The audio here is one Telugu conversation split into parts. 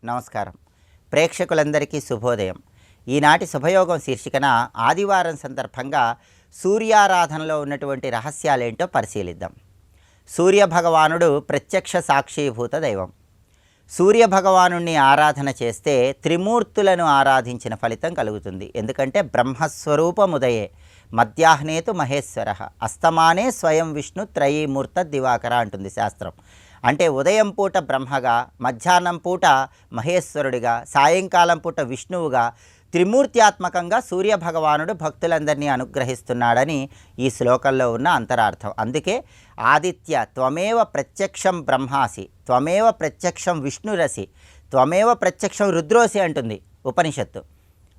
నమస్కారం. ప్రేక్షకులందరికీ శుభోదయం. ఈనాటి శుభయోగం శీర్షికన ఆదివారం సందర్భంగా సూర్యారాధనలో ఉన్నటువంటి రహస్యాలేంటో పరిశీలిద్దాం. సూర్యభగవానుడు ప్రత్యక్ష సాక్షీభూత దైవం. సూర్యభగవానుణ్ణి ఆరాధన చేస్తే త్రిమూర్తులను ఆరాధించిన ఫలితం కలుగుతుంది. ఎందుకంటే బ్రహ్మస్వరూపముదయే మధ్యాహ్నేతు మహేశ్వర అస్తమానే స్వయం విష్ణు త్రయీమూర్త దివాకర అంటుంది శాస్త్రం. అంటే ఉదయం పూట బ్రహ్మగా, మధ్యాహ్నం పూట మహేశ్వరుడిగా, సాయంకాలం పూట విష్ణువుగా త్రిమూర్త్యాత్మకంగా సూర్యభగవానుడు భక్తులందరినీ అనుగ్రహిస్తున్నాడని ఈ శ్లోకంలో ఉన్న అంతరార్థం. అందుకే ఆదిత్య త్వమేవ ప్రత్యక్షం బ్రహ్మాసి, త్వమేవ ప్రత్యక్షం విష్ణురసి, త్వమేవ ప్రత్యక్షం రుద్రోసి అంటుంది ఉపనిషత్తు.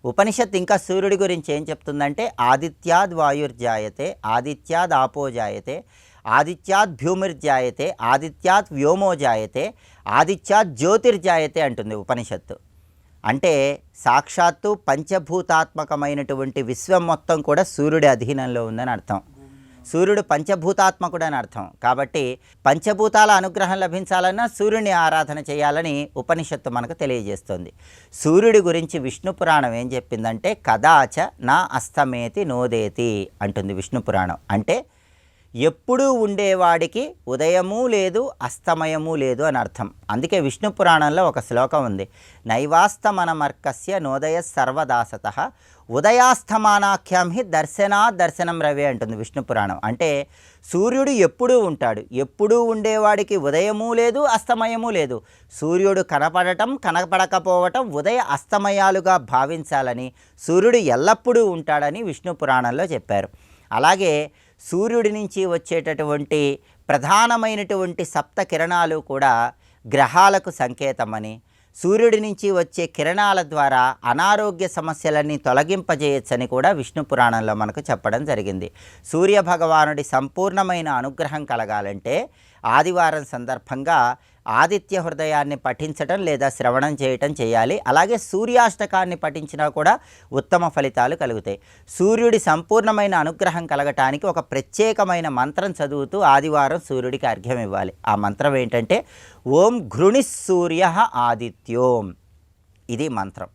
ఉపనిషత్తు ఇంకా సూర్యుడి గురించి ఏం చెప్తుందంటే ఆదిత్యాద్ వాయుర్జాయతే, ఆదిత్యాద్ ఆపోజాయతే, ఆదిత్యాద్ భూమిర్జాయతే, ఆదిత్యాత్ వ్యోమోజాయతే, ఆదిత్యాత్ జ్యోతిర్జాయతే అంటుంది ఉపనిషత్తు. అంటే సాక్షాత్తు పంచభూతాత్మకమైనటువంటి విశ్వం మొత్తం కూడా సూర్యుడి అధీనంలో ఉందని అర్థం. సూర్యుడు పంచభూతాత్మకుడు అని అర్థం. కాబట్టి పంచభూతాల అనుగ్రహం లభించాలన్నా సూర్యుని ఆరాధన చేయాలని ఉపనిషత్తు మనకు తెలియజేస్తుంది. సూర్యుడి గురించి విష్ణు పురాణం ఏం చెప్పిందంటే కదాచ నా అస్తమేతి నోదేతి అంటుంది విష్ణు పురాణం. అంటే ఎప్పుడూ ఉండేవాడికి ఉదయము లేదు అస్తమయము లేదు అని అర్థం. అందుకే విష్ణు పురాణంలో ఒక శ్లోకం ఉంది, నైవాస్తమనమర్కస్య నోదయ సర్వదాసత ఉదయాస్తమానాఖ్యాం హి దర్శనం రవే అంటుంది విష్ణు పురాణం. అంటే సూర్యుడు ఎప్పుడూ ఉంటాడు, ఎప్పుడూ ఉండేవాడికి ఉదయము లేదు అస్తమయము లేదు. సూర్యుడు కనపడటం కనపడకపోవటం ఉదయ అస్తమయాలుగా భావించాలని, సూర్యుడు ఎల్లప్పుడూ ఉంటాడని విష్ణు పురాణంలో చెప్పారు. అలాగే సూర్యుడి నుంచి వచ్చేటటువంటి ప్రధానమైనటువంటి సప్త కిరణాలు కూడా గ్రహాలకు సంకేతమని, సూర్యుడి నుంచి వచ్చే కిరణాల ద్వారా అనారోగ్య సమస్యలన్నీ తొలగింపజేయచ్చని కూడా విష్ణు పురాణంలో మనకు చెప్పడం జరిగింది. సూర్యభగవానుడి సంపూర్ణమైన అనుగ్రహం కలగాలంటే ఆదివారం సందర్భంగా ఆదిత్య హృదయాన్ని పఠించటం లేదా శ్రవణం చేయటం చేయాలి. అలాగే సూర్యాష్టకాన్ని పఠించినా కూడా ఉత్తమ ఫలితాలు కలుగుతాయి. సూర్యుడి సంపూర్ణమైన అనుగ్రహం కలగటానికి ఒక ప్రత్యేకమైన మంత్రం చదువుతూ ఆదివారం సూర్యుడికి అర్ఘ్యం ఇవ్వాలి. ఆ మంత్రం ఏంటంటే ఓం ఘృణిస్సూర్య ఆదిత్యోం. ఇది మంత్రం.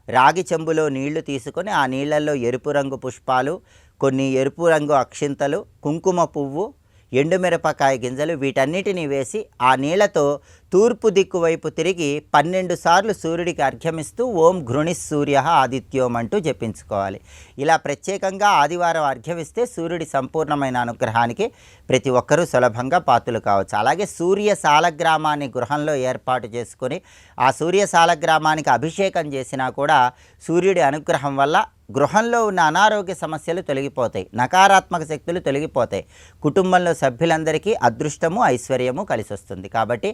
రాగి చెంబులో నీళ్లు తీసుకొని ఆ నీళ్లలో ఎరుపు రంగు పుష్పాలు, కొన్ని ఎరుపు రంగు అక్షింతలు, కుంకుమ పువ్వు, ఎండుమిరపకాయ గింజలు వీటన్నిటినీ వేసి ఆ నీళ్లతో తూర్పు దిక్కు వైపు తిరిగి 12 సార్లు సూర్యుడికి అర్ఘ్యమిస్తూ ఓం ఘృణిస్సూర్య ఆదిత్యోం అంటూ జపించుకోవాలి. ఇలా ప్రత్యేకంగా ఆదివారం అర్ఘ్యమిస్తే సూర్యుడి సంపూర్ణమైన అనుగ్రహానికి ప్రతి ఒక్కరూ సులభంగా పాత్రలు కావచ్చు. అలాగే సూర్య సాలగ్రామాన్ని గృహంలో ఏర్పాటు చేసుకొని ఆ సూర్య సాలగ్రామానికి అభిషేకం చేసినా కూడా సూర్యుడి అనుగ్రహం వల్ల గృహంలో ఉన్న అనారోగ్య సమస్యలు తొలగిపోతాయి, నకారాత్మక శక్తులు తొలగిపోతాయి, కుటుంబంలో సభ్యులందరికీ అదృష్టము ఐశ్వర్యము కలిసి వస్తుంది. కాబట్టి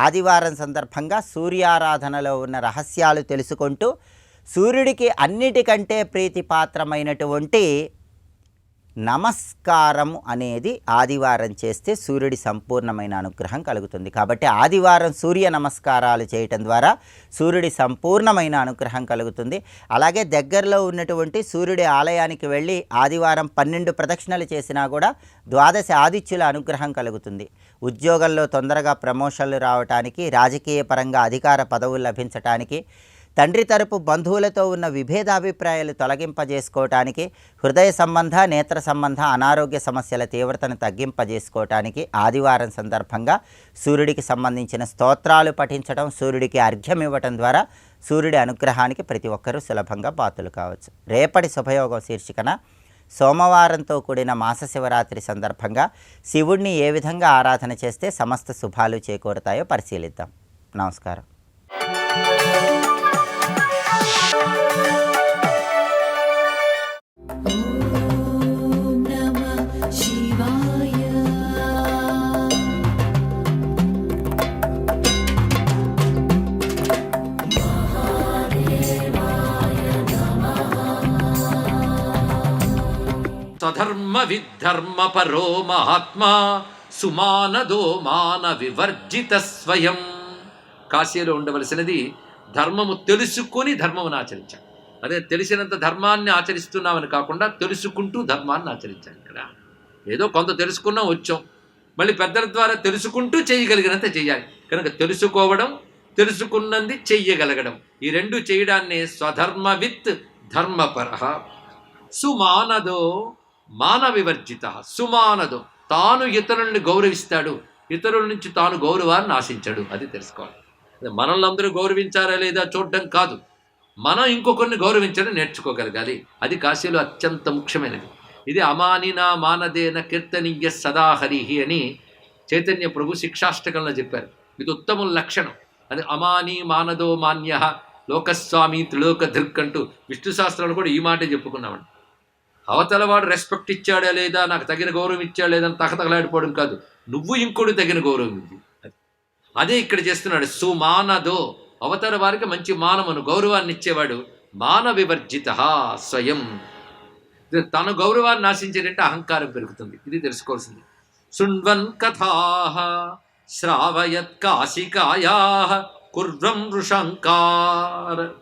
ఆదివారం సందర్భంగా సూర్యారాధనలో ఉన్న రహస్యాలు తెలుసుకుంటూ సూర్యుడికి అన్నిటికంటే ప్రీతిపాత్రమైనటువంటి నమస్కారం అనేది ఆదివారం చేస్తే సూర్యుడి సంపూర్ణమైన అనుగ్రహం కలుగుతుంది. కాబట్టి ఆదివారం సూర్య నమస్కారాలు చేయటం ద్వారా సూర్యుడి సంపూర్ణమైన అనుగ్రహం కలుగుతుంది. అలాగే దగ్గరలో ఉన్నటువంటి సూర్యుడి ఆలయానికి వెళ్ళి ఆదివారం 12 ప్రదక్షిణలు చేసినా కూడా ద్వాదశ ఆదిత్యుల అనుగ్రహం కలుగుతుంది. ఉద్యోగంలో తొందరగా ప్రమోషన్లు రావటానికి, రాజకీయ పరంగా అధికార పదవులు లభించటానికి, తండ్రి తరపు బంధువులతో ఉన్న విభేదాభిప్రాయాలు తొలగింపజేసుకోవటానికి, హృదయ సంబంధ నేత్ర సంబంధ అనారోగ్య సమస్యల తీవ్రతను తగ్గింపజేసుకోవటానికి ఆదివారం సందర్భంగా సూర్యుడికి సంబంధించిన స్తోత్రాలు పఠించడం, సూర్యుడికి అర్ఘ్యం ఇవ్వటం ద్వారా సూర్యుడి అనుగ్రహానికి ప్రతి ఒక్కరూ సులభంగా పాత్రలు కావచ్చు. రేపటి శుభయోగం శీర్షికన సోమవారంతో కూడిన మాస శివరాత్రి సందర్భంగా శివుడిని ఏ విధంగా ఆరాధన చేస్తే సమస్త శుభాలు చేకూరుతాయో పరిశీలిద్దాం. నమస్కారం. స్వధర్మ విద్ధర్మ పరో మహాత్మా సుమానదో మాన వివర్జిత స్వయం. కాశీలో ఉండవలసినది ధర్మము తెలుసుకొని ధర్మమును ఆచరించాలి. అదే తెలిసినంత ధర్మాన్ని ఆచరిస్తున్నామని కాకుండా తెలుసుకుంటూ ధర్మాన్ని ఆచరించాలి. ఇక్కడ ఏదో కొంత తెలుసుకున్నాం వచ్చాం, మళ్ళీ పెద్దల ద్వారా తెలుసుకుంటూ చేయగలిగినంత చేయాలి. కనుక తెలుసుకోవడం, తెలుసుకున్నది చెయ్యగలగడం. ఈ రెండు చేయడాన్నే స్వధర్మవిత్ ధర్మపర. సుమానదో మానవివర్జిత. సుమానదో తాను ఇతరుల్ని గౌరవిస్తాడు, ఇతరుల నుంచి తాను గౌరవాన్ని ఆశించడు. అది తెలుసుకోవాలి. మనల్ని అందరూ గౌరవించారా లేదా చూడడం కాదు, మనం ఇంకొకరిని గౌరవించడం నేర్చుకోగలగాలి. అది కాశీలో అత్యంత ముఖ్యమైనది. ఇది అమానినా మానదేన కీర్తనీయ సదాహరిహి అని చైతన్య ప్రభు శిక్షాష్టకంలో చెప్పారు. ఇది ఉత్తమ లక్షణం. అది అమాని మానదో మాన్య లోకస్వామి త్రిలోక ధృక్ అంటూ విష్ణు శాస్త్రంలో కూడా ఈ మాటే చెప్పుకున్నామండి. అవతల వాడు రెస్పెక్ట్ ఇచ్చాడా లేదా, నాకు తగిన గౌరవం ఇచ్చాడా లేదని తగతగలాడిపోవడం కాదు, నువ్వు ఇంకోటి తగిన గౌరవం ఇవ్వు. అదే ఇక్కడ చేస్తున్నాడు. సుమానదో అవతల వారికి మంచి మానమును గౌరవాన్ని ఇచ్చేవాడు. మాన వివర్జిత స్వయం. తన గౌరవాన్ని నాశించేటంటే అహంకారం పెరుగుతుంది. ఇది తెలుసుకోవాల్సింది. శృణ్వన్ కథా శ్రావయత్ కాశికాయా కుర్వం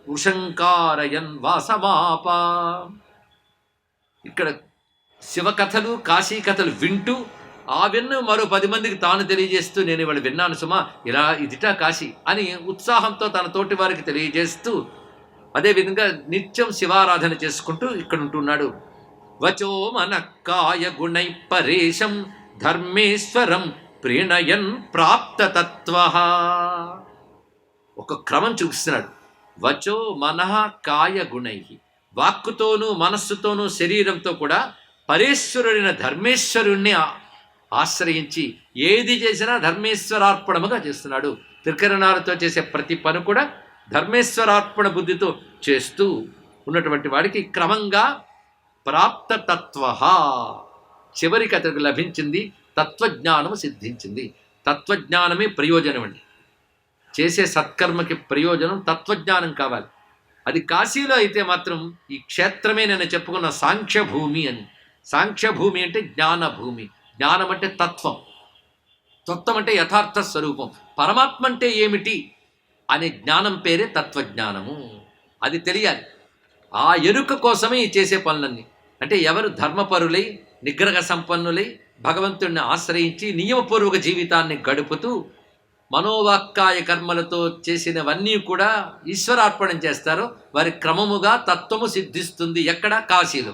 వృషంకారయన్ వాసమాప. ఇక్కడ శివకథలు కాశీ కథలు వింటూ ఆ విన్ను మరో 10 మందికి తాను తెలియజేస్తూ, నేను ఇవాళ విన్నాను సుమా, ఇలా ఇదిటా కాశీ అని ఉత్సాహంతో తన తోటి వారికి తెలియజేస్తూ, అదేవిధంగా నిత్యం శివారాధన చేసుకుంటూ ఇక్కడ ఉంటున్నాడు. వచో మనక్కాయ గుణై పరేశం ధర్మేశ్వరం ప్రీణయన్ ప్రాప్త తత్వ. ఒక క్రమం చూపిస్తున్నాడు. వచో మనః కాయ గుణై, వాక్కుతోనూ మనస్సుతోనూ శరీరంతో కూడా పరేశ్వరుడైన ధర్మేశ్వరుణ్ణి ఆశ్రయించి ఏది చేసినా ధర్మేశ్వరార్పణముగా చేస్తున్నాడు. త్రికరణాలతో చేసే ప్రతి పని కూడా ధర్మేశ్వరార్పణ బుద్ధితో చేస్తూ ఉన్నటువంటి వాడికి క్రమంగా ప్రాప్త తత్వ, చివరికి అతనికి లభించింది తత్వజ్ఞానము సిద్ధించింది. తత్వజ్ఞానమే ప్రయోజనం అండి. చేసే సత్కర్మకి ప్రయోజనం తత్వజ్ఞానం కావాలి. అది కాశీలో అయితే మాత్రం ఈ క్షేత్రమే నేను చెప్పుకున్న సాంఖ్యభూమి అని. సాంఖ్యభూమి అంటే జ్ఞానభూమి. జ్ఞానం అంటే తత్వం, తత్వం అంటే యథార్థ స్వరూపం. పరమాత్మ అంటే ఏమిటి అనే జ్ఞానం పేరే తత్వజ్ఞానము. అది తెలియాలి. ఆ ఎరుక కోసమే ఈ చేసే పనులన్నీ. అంటే ఎవరు ధర్మపరులై నిగ్రహ సంపన్నులై భగవంతుడిని ఆశ్రయించి నియమపూర్వక జీవితాన్ని గడుపుతూ మనోవాక్కాయ కర్మలతో చేసినవన్నీ కూడా ఈశ్వరార్పణం చేస్తారో వారి క్రమముగా తత్వము సిద్ధిస్తుంది. ఎక్కడ? కాశీలో.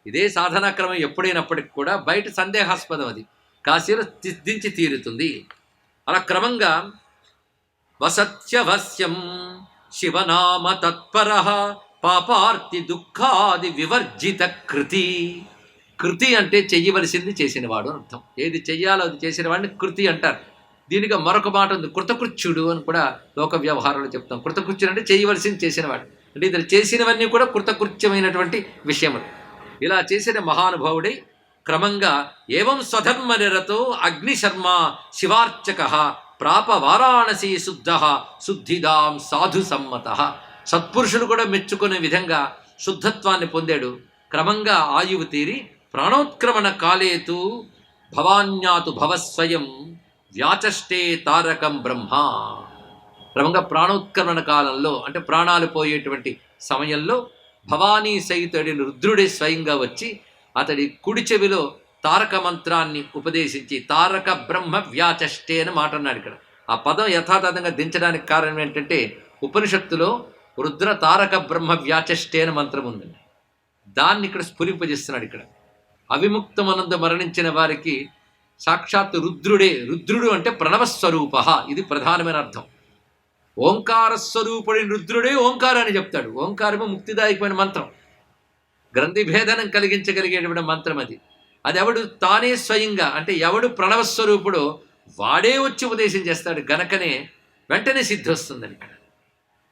ఇదే సాధనా క్రమం ఎప్పుడైనప్పటికి కూడా బయట సందేహాస్పదం. అది కాశీలో సిద్ధించి తీరుతుంది. అలా క్రమంగా వసత్యవస్యం శివనామ తత్పర పాపార్తి దుఃఖాది వివర్జిత కృతి. కృతి అంటే చెయ్యవలసింది చేసినవాడు అని అర్థం. ఏది చెయ్యాలో అది చేసిన వాడిని కృతి అంటారు. దీనికి మరొక మాట ఉంది, కృతకృత్యుడు అని కూడా లోక వ్యవహారంలో చెప్తాం. కృతకృత్యుడు అంటే చేయవలసింది చేసినవాడు. అంటే ఇతను చేసినవన్నీ కూడా కృతకృత్యమైనటువంటి విషయములు. ఇలా చేసిన మహానుభావుడై క్రమంగా ఏవం స్వధర్మ నిరతో అగ్నిశర్మ శివార్చక ప్రాప వారాణసీ శుద్ధ శుద్ధిదాం సాధు సమ్మత. సత్పురుషులు కూడా మెచ్చుకునే విధంగా శుద్ధత్వాన్ని పొందాడు. క్రమంగా ఆయువు తీరి ప్రాణోత్క్రమణ కాలేతు భవాన్యాతు భవస్వయం వ్యాచష్టే తారకం బ్రహ్మ. క్రమంగా ప్రాణోత్క్రమణ కాలంలో అంటే ప్రాణాలు పోయేటువంటి సమయంలో భవానీ సహితుడిని రుద్రుడే స్వయంగా వచ్చి అతడి కుడి చెవిలో తారక మంత్రాన్ని ఉపదేశించి తారక బ్రహ్మ వ్యాచష్టే అని మాట అన్నాడు. ఇక్కడ ఆ పదం యథాతథంగా దించడానికి కారణం ఏంటంటే ఉపనిషత్తులో రుద్ర తారక బ్రహ్మ వ్యాచష్టే అని మంత్రం ఉందండి. దాన్ని ఇక్కడ స్ఫురింపజేస్తున్నాడు. ఇక్కడ అవిముక్తమనందు మరణించిన వారికి సాక్షాత్ రుద్రుడే. రుద్రుడు అంటే ప్రణవస్వరూప. ఇది ప్రధానమైన అర్థం. ఓంకార స్వరూపుడైన రుద్రుడే ఓంకారాన్ని చెప్తాడు. ఓంకారము ముక్తిదాయకమైన మంత్రం, గ్రంథి భేదనం కలిగించగలిగేటువంటి మంత్రం అది. అది ఎవడు తానే స్వయంగా అంటే ఎవడు ప్రణవస్వరూపుడో వాడే వచ్చి ఉపదేశం చేస్తాడు గనకనే వెంటనే సిద్ధి వస్తుందని ఇక్కడ.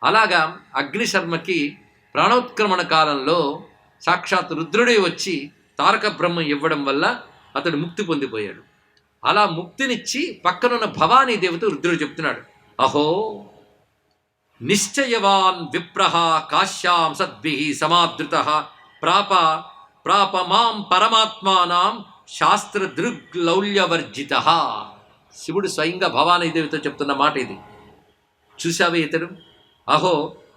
అలాగా అగ్నిశర్మకి ప్రాణోత్క్రమణ కాలంలో సాక్షాత్ రుద్రుడే వచ్చి తారక బ్రహ్మం ఇవ్వడం వల్ల అతడు ముక్తి పొందిపోయాడు. అలా ముక్తినిచ్చి పక్కనున్న భవానీ దేవత రుద్రుడు చెప్తున్నాడు, అహో నిశ్చయవాన్ విప్రహ కాశ్యాం సద్భిః సమాదృతః ప్రాప మాం పరమాత్మానాం శాస్త్రదృగ్లౌల్యవర్జితః. శివుడు స్వయంగా భవానీ దేవితో చెప్తున్న మాట ఇది. చూశావే ఇతడు, అహో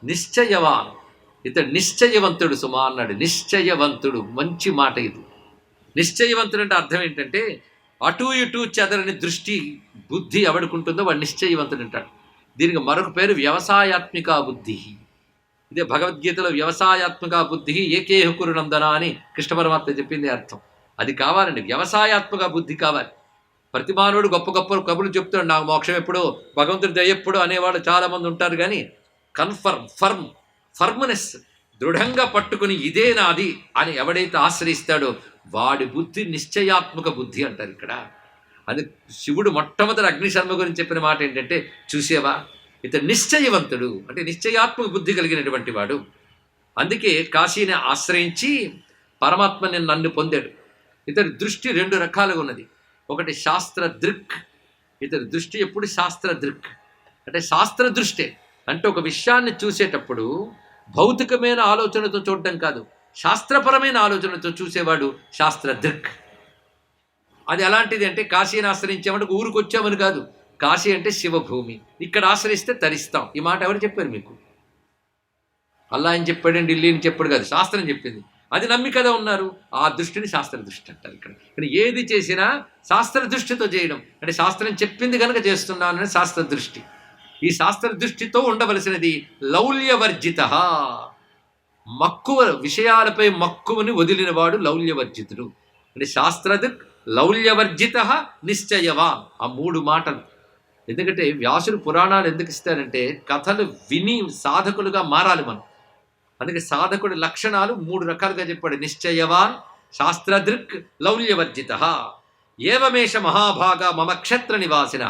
నిశ్చయవాన్, ఇతడు నిశ్చయవంతుడు సుమా అన్నాడు. నిశ్చయవంతుడు, మంచి మాట ఇది. నిశ్చయవంతుడు అంటే అర్థం ఏంటంటే అటూ ఇటూ చెదరని దృష్టి బుద్ధి ఎవడుకుంటుందో వాడు నిశ్చయవంతుడు అంటాడు. దీనికి మరొక పేరు వ్యవసాయాత్మిక బుద్ధి. ఇదే భగవద్గీతలో వ్యవసాయాత్మిక బుద్ధి ఏకేహ కురు నందన అని కృష్ణ పరమాత్మ చెప్పింది అర్థం. అది కావాలండి, వ్యవసాయాత్మక బుద్ధి కావాలి. ప్రతి మానవుడు గొప్ప గొప్ప కబుర్లు చెప్తాడు, నాకు మోక్షం ఎప్పుడు, భగవంతుడి దయ ఎప్పుడు అనేవాళ్ళు చాలామంది ఉంటారు. కానీ ఫర్మ్నెస్, దృఢంగా పట్టుకుని ఇదే నాది అని ఎవడైతే ఆశ్రయిస్తాడో వాడి బుద్ధి నిశ్చయాత్మక బుద్ధి అంటారు ఇక్కడ. అది శివుడు మొట్టమొదటి అగ్నిశర్మ గురించి చెప్పిన మాట ఏంటంటే, చూసేవా ఇతడు నిశ్చయవంతుడు, అంటే నిశ్చయాత్మక బుద్ధి కలిగినటువంటి వాడు. అందుకే కాశీని ఆశ్రయించి పరమాత్మని నన్ను పొందాడు. ఇతడి దృష్టి రెండు రకాలుగా ఉన్నది. ఒకటి శాస్త్ర దృక్, ఇతడి దృష్టి ఎప్పుడు శాస్త్ర దృక్, అంటే శాస్త్ర దృష్టే. అంటే ఒక విషయాన్ని చూసేటప్పుడు భౌతికమైన ఆలోచనతో చూడటం కాదు, శాస్త్రపరమైన ఆలోచనతో చూసేవాడు శాస్త్ర దృక్. అది ఎలాంటిది అంటే, కాశీని ఆశ్రయించామంటే ఊరికి వచ్చామని కాదు, కాశీ అంటే శివభూమి, ఇక్కడ ఆశ్రయిస్తే తరిస్తాం. ఈ మాట ఎవరు చెప్పారు మీకు? అల్లా అని చెప్పాడండి, ఢిల్లీ అని చెప్పాడు కాదు, శాస్త్రం చెప్పింది. అది నమ్మి కదా ఉన్నారు. ఆ దృష్టిని శాస్త్ర దృష్టి అంటారు ఇక్కడ. కానీ ఏది చేసినా శాస్త్ర దృష్టితో చేయడం, అంటే శాస్త్రం చెప్పింది కనుక చేస్తున్నానని శాస్త్ర దృష్టి. ఈ శాస్త్ర దృష్టితో ఉండవలసినది లౌల్యవర్జిత, మక్కువ విషయాలపై మక్కువని వదిలినవాడు లౌల్యవర్జితుడు. అంటే శాస్త్రదృక్, లౌల్యవర్జిత, నిశ్చయవాన్, ఆ మూడు మాటలు. ఎందుకంటే వ్యాసుడు పురాణాలు ఎందుకు ఇస్తారంటే కథలు విని సాధకులుగా మారాలి మనం. అందుకే సాధకుడి లక్షణాలు మూడు రకాలుగా చెప్పాడు: నిశ్చయవాన్, శాస్త్రదృక్, లౌల్యవర్జిత. ఏవమేష మహాభాగ మమ క్షేత్ర నివాసిన,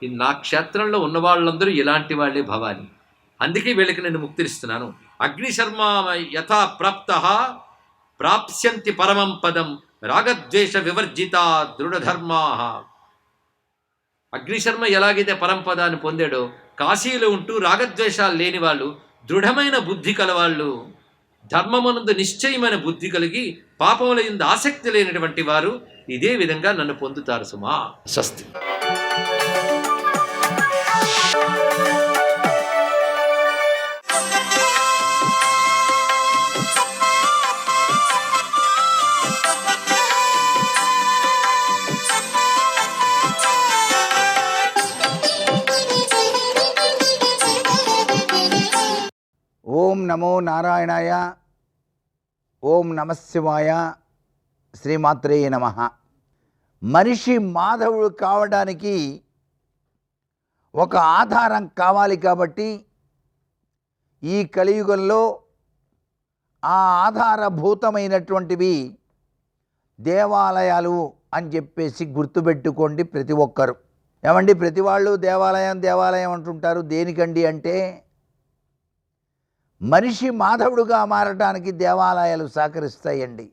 ఈ నా క్షేత్రంలో ఉన్న వాళ్ళందరూ ఇలాంటి వాళ్ళే భవాని, అందుకే వీళ్ళకి నేను ముక్తినిస్తున్నాను. అగ్నిశర్మ యథా ప్రాప్త ప్రాప్స్యంతి పరమం పదం రాగద్వేష వివర్జిత దృఢధర్మా. అగ్నిశర్మ ఎలాగైతే పరంపదాన్ని పొందాడో, కాశీలో ఉంటూ రాగద్వేషాలు లేని వాళ్ళు, దృఢమైన బుద్ధి కలవాళ్ళు, ధర్మమునందు నిశ్చయమైన బుద్ధి కలిగి పాపముల యందు ఆసక్తి లేనటువంటి వారు ఇదే విధంగా నన్ను పొందుతారు సుమా. స్వస్తి. ఓం నమో నారాయణాయ, ఓం నమశివాయ, శ్రీమాత్రే నమః. మనిషి మాధవుడు కావడానికి ఒక ఆధారం కావాలి కాబట్టి ఈ కలియుగంలో ఆ ఆధారభూతమైనటువంటివి దేవాలయాలు అని చెప్పేసి గుర్తుపెట్టుకోండి ప్రతి ఒక్కరు. ఏమండి, ప్రతి వాళ్ళు దేవాలయం దేవాలయం అంటుంటారు. దేనికండి అంటే, మనిషి మాధవుడుగా మారటానికి దేవాలయాలు సహకరిస్తాయండి.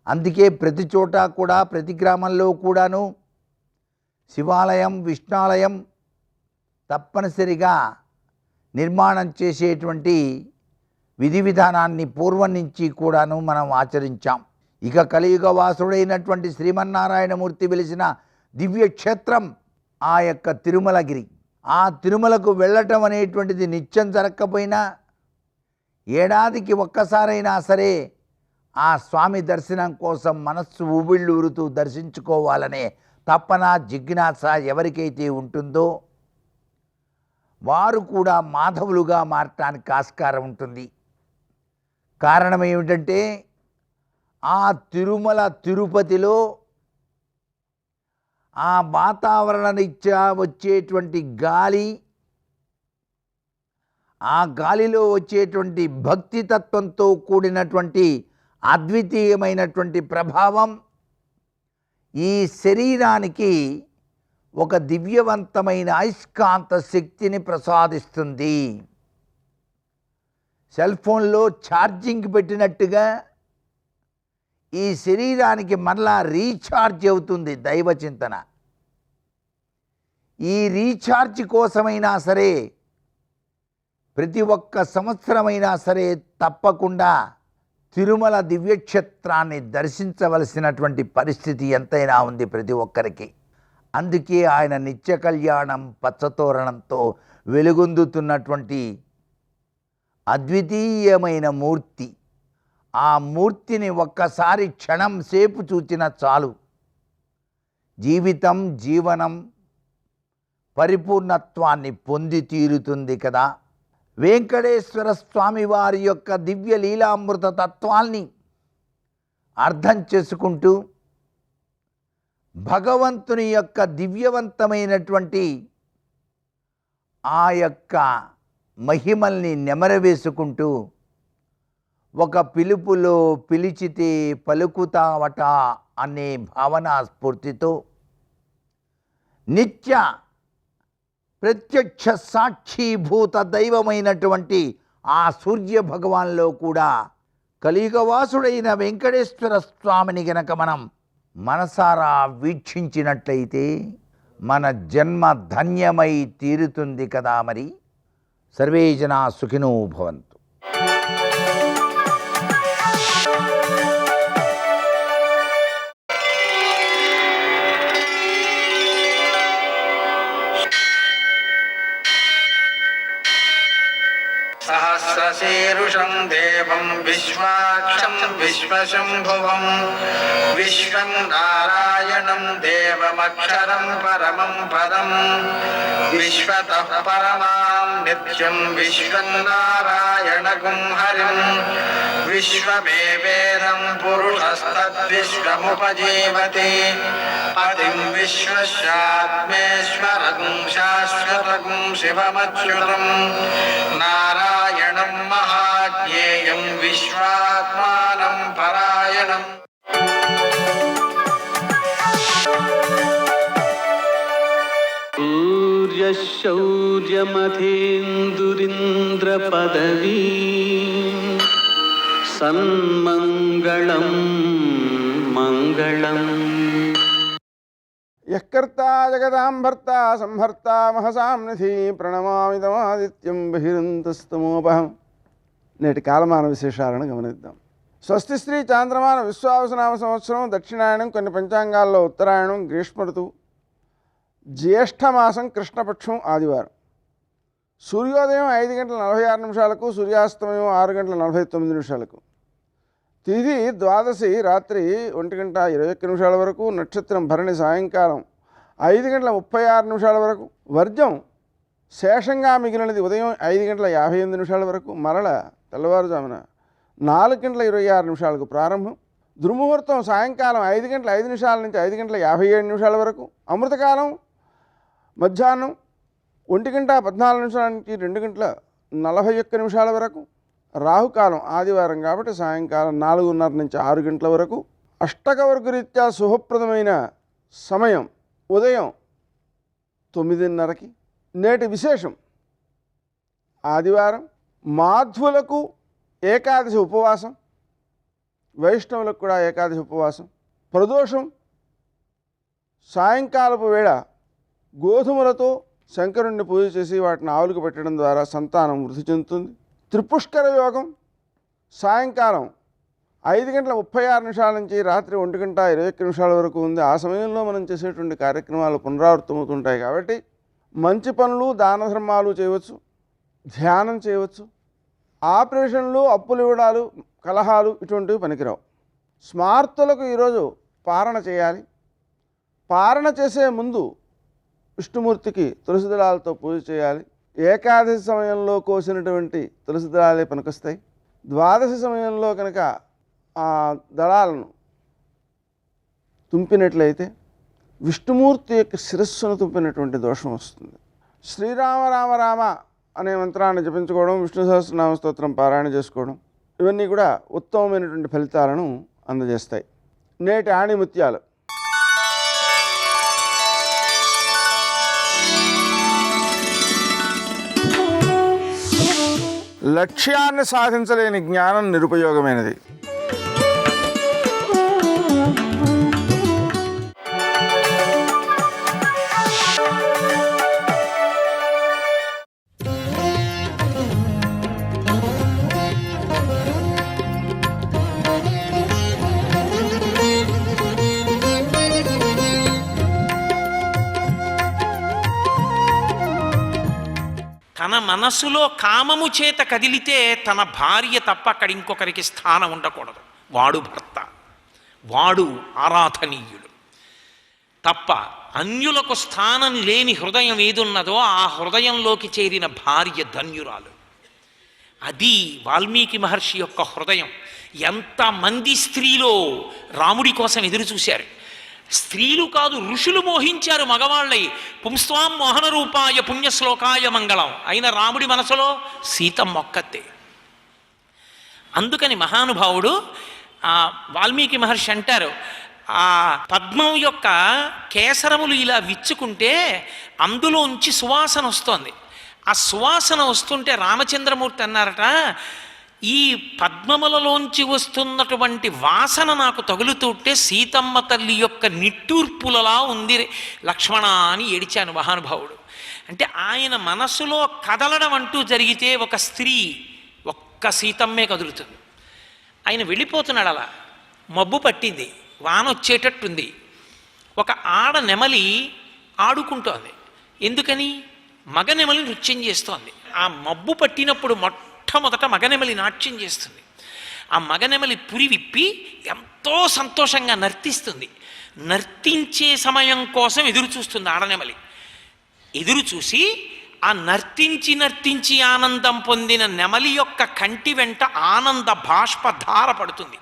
అందుకే ప్రతి చోట కూడా, ప్రతి గ్రామంలో కూడాను శివాలయం, విష్ణాలయం తప్పనిసరిగా నిర్మాణం చేసేటువంటి విధి విధానాన్ని పూర్వం నుంచి కూడాను మనం ఆచరించాం. ఇక కలియుగ వాసుడైనటువంటి శ్రీమన్నారాయణమూర్తి వెలిసిన దివ్యక్షేత్రం ఆ యొక్క తిరుమలగిరి. ఆ తిరుమలకు వెళ్ళటం అనేటువంటిది నిత్యం జరగకపోయినా ఏడాదికి ఒక్కసారైనా సరే ఆ స్వామి దర్శనం కోసం మనస్సు ఉబిళ్ళూరుతూ దర్శించుకోవాలనే తపన, జిజ్ఞాస ఎవరికైతే ఉంటుందో వారు కూడా మాధవులుగా మారటానికి ఆస్కారం ఉంటుంది. కారణం ఏమిటంటే, ఆ తిరుమల తిరుపతిలో ఆ వాతావరణరీత్యా వచ్చేటువంటి గాలి, ఆ గాలిలో వచ్చేటువంటి భక్తితత్వంతో కూడినటువంటి అద్వితీయమైనటువంటి ప్రభావం ఈ శరీరానికి ఒక దివ్యవంతమైన అయస్కాంత శక్తిని ప్రసాదిస్తుంది. సెల్ ఫోన్లో ఛార్జింగ్ పెట్టినట్టుగా ఈ శరీరానికి మరలా రీఛార్జ్ అవుతుంది దైవ చింతన. ఈ రీఛార్జ్ కోసమైనా సరే ప్రతి ఒక్క సంవత్సరమైనా సరే తప్పకుండా తిరుమల దివ్యక్షేత్రాన్ని దర్శించవలసినటువంటి పరిస్థితి ఎంతైనా ఉంది ప్రతి ఒక్కరికి. అందుకే ఆయన నిత్య కళ్యాణం పచ్చతోరణంతో వెలుగొందుతున్నటువంటి అద్వితీయమైన మూర్తి. ఆ మూర్తిని ఒక్కసారి క్షణం సేపు చూచిన చాలు జీవితం, జీవనం పరిపూర్ణత్వాన్ని పొంది తీరుతుంది కదా. వెంకటేశ్వర స్వామి వారి యొక్క దివ్య లీలామృత తత్వాన్ని అర్థం చేసుకుంటూ భగవంతుని యొక్క దివ్యవంతమైనటువంటి ఆ యొక్క మహిమల్ని నెమరవేసుకుంటూ ఒక పిలుపులో పిలిచితే పలుకుతావట అనే భావనా స్ఫూర్తితో నిత్య ప్రత్యక్ష సాక్షీభూత దైవమైనటువంటి ఆ సూర్య భగవాన్లో కూడా కలియుగవాసుడైన వెంకటేశ్వర స్వామిని గనక మనం మనసారా వీక్షించినట్లయితే మన జన్మ ధన్యమై తీరుతుంది కదా. మరి సర్వే జనా సుఖినో భవంతు. सहस्रशीर्षं देवं विश्वाक्षं विश्वशम्भुवं विश्वं नारायणं देवमक्षरं परमं पदं विश्वतः परमां नित्यं विश्वं नारायणगुं हरिं विश्वमेवेदं पुरुषस्तद्विश्वमुपजीवति पतिं विश्वस्यात्मेश्वरगुं शाश्वतगुं शिवमच्युतं नारायणं महाज्ञेयं विश्वात्मानं परायणम्. सूर्यशौर्यमथेन्दुरिन्द्रपदवी सन्मङ्गलं मङ्गलम्. యఃకర్తా జగదాం భర్తా సంహర్తా మహసాం నిధి ప్రణమామిదమాదిత్యం బహిరంతస్తమోపహం. నేటి కాలమాన విశేషాలను గమనిద్దాం. స్వస్తి శ్రీ చాంద్రమాన విశ్వావసనామ సంవత్సరం దక్షిణాయనం, కొన్ని పంచాంగాల్లో ఉత్తరాయణం, గ్రీష్మ ఋతువు, జ్యేష్ఠమాసం, కృష్ణపక్షం, ఆదివారం. సూర్యోదయం 5:46, సూర్యాస్తమయం 6:49. తిథి ద్వాదశి రాత్రి 1:21 వరకు, నక్షత్రం భరణి సాయంకాలం 5:36 వరకు, వర్జం శేషంగా మిగిలినది ఉదయం 5:58 వరకు, మరల తెల్లవారుజామున 4:26 ప్రారంభం. దుర్ముహూర్తం సాయంకాలం 5:05 నుంచి 5:57 వరకు, అమృతకాలం మధ్యాహ్నం 1:14 నుంచి 2:41 వరకు, రాహుకాలం ఆదివారం కాబట్టి సాయంకాలం 4:30 నుంచి 6 గంటల వరకు. అష్టకవర్గ రీత్యా శుభప్రదమైన సమయం ఉదయం 9:30కి. నేటి విశేషం ఆదివారం. మాధ్వులకు ఏకాదశి ఉపవాసం, వైష్ణవులకు కూడా ఏకాదశి ఉపవాసం. ప్రదోషం సాయంకాలపు వేళ గోధుమలతో శంకరుణ్ణి పూజ చేసి వాటిని ఆవులకు పెట్టడం ద్వారా సంతానం వృద్ధి చెందుతుంది. త్రిపుష్కర యోగం సాయంకాలం 5:36 నుంచి రాత్రి 1:21 వరకు ఉంది. ఆ సమయంలో మనం చేసేటువంటి కార్యక్రమాలు పునరావృతమవుతుంటాయి కాబట్టి మంచి పనులు, దాన ధర్మాలు చేయవచ్చు, ధ్యానం చేయవచ్చు. ఆపరేషన్లు, అప్పులు ఇవ్వడాలు, కలహాలు ఇటువంటివి పనికిరావు. స్మార్తులకు ఈరోజు పారణ చేయాలి. పారణ చేసే ముందు విష్ణుమూర్తికి తులసి దళాలతో పూజ చేయాలి. ఏకాదశి సమయంలో కోసినటువంటి తులసి దళాలే పనికొస్తాయి. ద్వాదశి సమయంలో కనుక ఆ దళాలను తుంపినట్లయితే విష్ణుమూర్తి యొక్క శిరస్సును తుంపినటువంటి దోషం వస్తుంది. శ్రీరామ రామ రామ అనే మంత్రాన్ని జపించుకోవడం, విష్ణు సహస్రనామ స్తోత్రం పారాయణ చేసుకోవడం, ఇవన్నీ కూడా ఉత్తమమైనటువంటి ఫలితాలను అందజేస్తాయి. నేటి ఆణిముత్యాలు. లక్ష్యాన్ని సాధించలేని జ్ఞానం నిరుపయోగమైనది. తన మనసులో కామము చేత కదిలితే తన భార్య తప్ప అక్కడ ఇంకొకరికి స్థానం ఉండకూడదు. వాడు భర్త, వాడు ఆరాధనీయుడు. తప్ప అన్యులకు స్థానం లేని హృదయం ఏదున్నదో ఆ హృదయంలోకి చేరిన భార్య ధన్యురాలు. అది వాల్మీకి మహర్షి యొక్క హృదయం. ఎంతమంది స్త్రీలో రాముడి కోసం ఎదురు చూశారు. స్త్రీలు కాదు, ఋషులు మోహించారు మగవాళ్ళై. పుంస్వాం మోహన రూపాయ పుణ్యశ్లోకాయ మంగళం అయిన రాముడి మనసులో సీతమ్మ ఒక్కతే. అందుకని మహానుభావుడు వాల్మీకి మహర్షి అంటారు, ఆ పద్మం యొక్క కేసరములు ఇలా విచ్చుకుంటే అందులోంచి సువాసన వస్తోంది. ఆ సువాసన వస్తుంటే రామచంద్రమూర్తి అన్నారట, ఈ పద్మములలోంచి వస్తున్నటువంటి వాసన నాకు తగులుతుంటే సీతమ్మ తల్లి యొక్క నిట్టూర్పులలా ఉంది లక్ష్మణ అని ఏడిచాను మహానుభావుడు. అంటే ఆయన మనస్సులో కదలడం అంటూ జరిగితే ఒక స్త్రీ ఒక్క సీతమ్మే కదులుతుంది. ఆయన వెళ్ళిపోతున్నాడు. అలా మబ్బు పట్టింది, వాన వచ్చేటట్టుంది. ఒక ఆడ నెమలి ఆడుకుంటోంది. ఎందుకని? మగనెమలి నృత్యం చేస్తోంది. ఆ మబ్బు పట్టినప్పుడు మొట్టమొదట మగనెమలి నాట్యం చేస్తుంది. ఆ మగనెమలి పురి విప్పి ఎంతో సంతోషంగా నర్తిస్తుంది. నర్తించే సమయం కోసం ఎదురు చూస్తుంది ఆడనెమలి. ఎదురు చూసి ఆ నర్తించి ఆనందం పొందిన నెమలి యొక్క కంటి వెంట ఆనంద బాష్పధార పడుతుంది.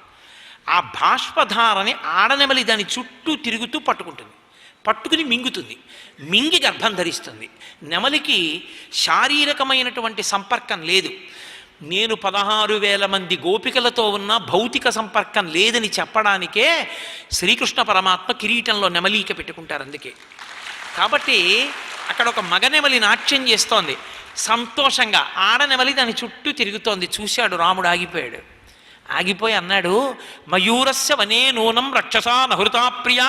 ఆ బాష్పధారని ఆడనెమలి దాని చుట్టూ తిరుగుతూ పట్టుకుంటుంది. పట్టుకుని మింగుతుంది. మింగి గర్భం ధరిస్తుంది. నెమలికి శారీరకమైనటువంటి సంపర్కం లేదు. నేను 16,000 మంది గోపికలతో ఉన్న భౌతిక సంపర్కం లేదని చెప్పడానికే శ్రీకృష్ణ పరమాత్మ కిరీటంలో నెమలీక పెట్టుకుంటారు. అందుకే కాబట్టి అక్కడ ఒక మగనెమలి నాట్యం చేస్తోంది సంతోషంగా. ఆడనెమలి దాని చుట్టూ తిరుగుతోంది. చూశాడు రాముడు, ఆగిపోయాడు. ఆగిపోయి అన్నాడు, మయూరస్య వనే నూనం రక్షసా నహృతా ప్రియ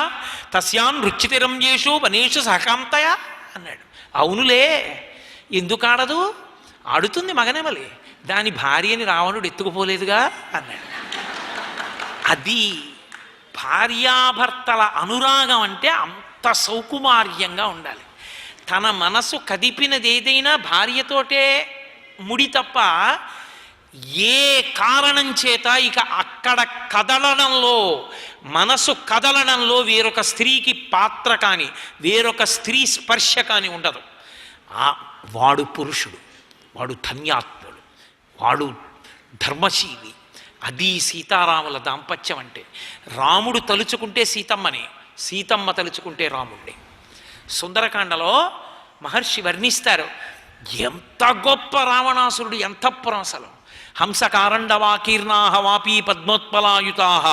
తస్యాన్ రుచితిరంజేషు వనేషు సహకాంతయ అన్నాడు. అవునులే, ఎందుకు ఆడదు? ఆడుతుంది మగనెమలి. దాని భార్యని రావణుడు ఎత్తుకుపోలేదుగా అన్నాడు. అది భార్యాభర్తల అనురాగం అంటే అంత సౌకుమార్యంగా ఉండాలి. తన మనసు కదిపినది ఏదైనా భార్యతోటే ముడి తప్ప ఏ కారణం చేత ఇక అక్కడ కదలడంలో, మనసు కదలడంలో వేరొక స్త్రీకి పాత్ర కానీ వేరొక స్త్రీ స్పర్శ కానీ ఉండదు. వాడు పురుషుడు, వాడు ధన్యాత్ముడు, వాడు ధర్మశీలి. అది సీతారాముల దాంపత్యం అంటే. రాముడు తలుచుకుంటే సీతమ్మని, సీతమ్మ తలుచుకుంటే రాముడిని. సుందరకాండలో మహర్షి వర్ణిస్తారు, ఎంత గొప్ప రావణాసురుడు, ఎంతఃపురం అసలు. హంసకారండవాకీర్ణాహ వాపీ పద్మోత్పలాయుతాః